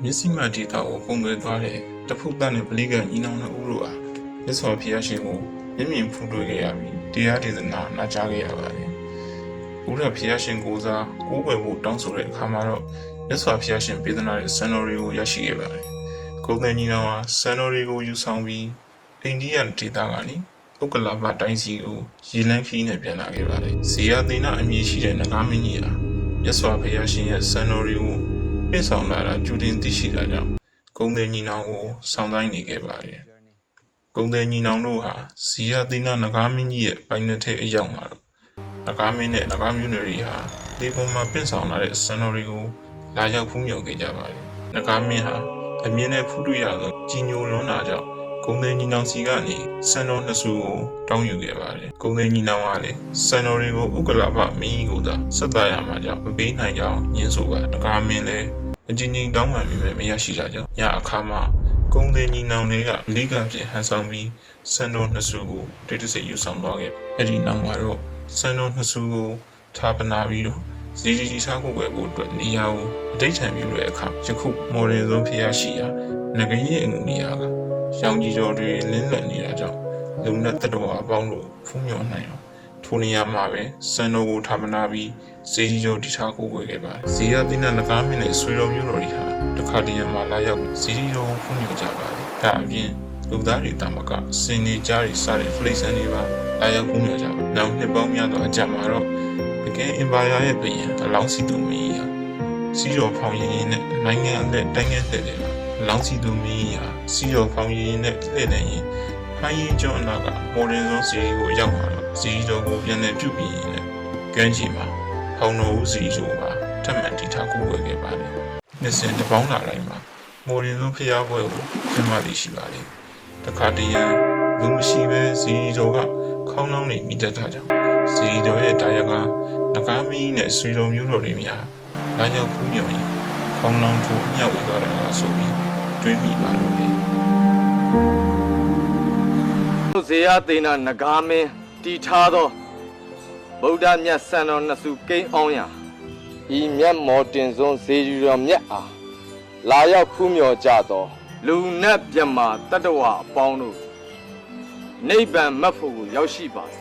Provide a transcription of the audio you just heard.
မျက်စိမှဒေတာကိုပုံသွဲသွားတဲ့တဖုတ်သားနဲ့ပလိကညီနောင်တို့ဦးတို့ဟာမြတ်စွာဘုရားရှင်ကိုမျက်မြင်ဖူးတွေ့ခဲ့ရပြီးတရားဒေသနာနာကြားခဲ့ရပါတယ်။ဘုရားဘုရားရှင်ကိုစားကိုးကွယ်ဖို့တောင်းဆိုတဲ့အခါမှာတော့မြတ်စွာဘုရားရှင်ပေးသနာတဲ့စံတော်တွေကိုရရှိခဲ့ပါတယ်။ကုန်းတဲ့ညီနောင်ဟာစံတော်တွေကိုယူဆောင်ပြီးအိန္ဒိယဒေသကနေဥက္ကလာပတိုင်းစီကိုရေလန်းခီးနဲ့ပြန်လာခဲ့ပါတယ်။ဇေယသေနအမည်ရှိတဲ့နဂါမင်းကြီးဟာမြတ်စွာဘုရားရှင်ရဲ့စံတော်တွေကိုပြည့်ဆောင်လာတာကျူတင်သိရှိတာကြောင့်ကုန်းတဲ့ညီနောင်ကိုဆောင်တိုင်းနေခဲ့ပါတယ်။ကုန်းတဲ့ညီနောင်တို့ဟာဇေယသေနနဂါမင်းကြီးရဲ့ပိုင်နယ်ထဲအရောက်မှာတော့နဂါမင်းနဲ့နဂါမျိုးနွယ်တွေဟာဒီပုံမှာပြည့်ဆောင်လာတဲ့စံတော်တွေကိုလာရောက်ဖူးမြော်ခဲ့ကြပါတယ်။နဂါမင်းဟာအမြင်နဲ့ဖူးတွေ့ရသောကြီးညိုလွန်းတာကြောင့်ကုန်းတဲ့ညီနောင်စီကနေစံတော်နှစ်စုကိုတောင်းယူခဲ့ပါတယ်။ကုန်းတဲ့ညီနောင်ကလည်းစံတော်တွေကိုဥက္ကလာပမင်းကြီးကိုသာဆက်သားရမှာကြောင့်မပေးနိုင်ကြောင်းညှင်းဆိုပါနဂါမင်းလည်းအချင်းချင်းတောင်းပန်ပြီးမရရှိကြကြောင်းညအခါမှာကုန်းတဲ့ညီနောင်တွေကလိကဖြင့်ဟန်ဆောင်ပြီးစံတော်နှစ်စုကိုတိတ်တဆိတ်ယူဆောင်သွားခဲ့။အဲဒီနောက်မှာတော့စံတော်နှစ်စုကိုဌာပနာပြီးတော့ဇီကြီးစားကိုွယ်ဖို့အတွက်နေရာကိုအတိတ်ထံပြုတဲ့အခါယခုမော်ဒယ်ဆုံးဖျားရှိရာငကရင်အငူနေရာကရောင်ကြီးတော်တွေလင်းလက်နေတာကြောင့်လူနဲ့တတော်အပေါင်းတို့ဖုံးမြော်နိုင်အောင်ထိုနေရာမှာပဲစံတော်ကိုဌာပနာပြီးဇီကြီးတော်တည်ထားကိုွယ်ခဲ့ပါတယ်။ဇီယသီနနဂါမင်းနဲ့ဆွေတော်မျိုးတော်တွေဟာတခါတည်းမှာလာရောက်ဇီကြီးတော်ကိုဖုံးမြော်ကြပါတယ်။ဒါအပြင်လူသားတွေတမကစင်နေကြတွေစားတဲ့ဖလိတ်ဆန်တွေပါလာရောက်ဖုံးမြော်ကြပါတယ်။နောက်နှစ်ပေါင်းများသောအကြမှာတော့အကဲအင်ပါယာရဲ့ဘုရင်အလောင်းစီသူမင်းဟာစီတော်ဖောင်ရင်ရင်နဲ့နိုင်ငံအလက်တိုင်းငယ်တဲ့တယ်အလောင်းစီသူမင်းဟာစီတော်ဖောင်ရင်ရင်နဲ့လှည့်နေရင်ဖိုင်းရင်ကျောင်းနာကမော်ဒယ်ဆုံးစီကိုရောက်လာတော့စီတော်ကိုပြန်လည်ပြုပြင်ရင်လည်းကမ်းခြေမှာဖောင်တော်ဦးစီတို့ပါထပ်မံတည်ထားကိုဝယ်ခဲ့ပါတယ်။နှစ်စဉ်တစ်ပေါင်းလာတိုင်းမှာမော်ဒယ်ဆုံးဖျားပွဲကိုကျင်းပသိရှိပါတယ်။တခါတည်းရန်လူမရှိပဲစီတော်ကခေါင်းလောင်းနေမိတတ်တာကြောင့်စီတော်ရဲ့တာယာကနဂါမင်းနဲ့ဆွေတော်မျိုးတော်တွေများလာရောက်ဖူးမြော်ရင်ခေါင်းလောင်းထိုးမြောက်ဝေသွားတာဆိုပြီးတွေးမိပါလို့လေဇေယသေနနဂါမင်းတည်ထားသောဗုဒ္ဓမြတ်စံတော်နှစ်စုကိန်းအောင်ရာဤမြတ်မော်တင်စွန်းဇေယူတော်မြတ်အားလာရောက်ဖူးမြော်ကြသောလူနတ်မြတ်မာတတ္တဝအပေါင်းတို့နိဗ္ဗာန်မတ်ဖို့ကိုရောက်ရှိပါစေ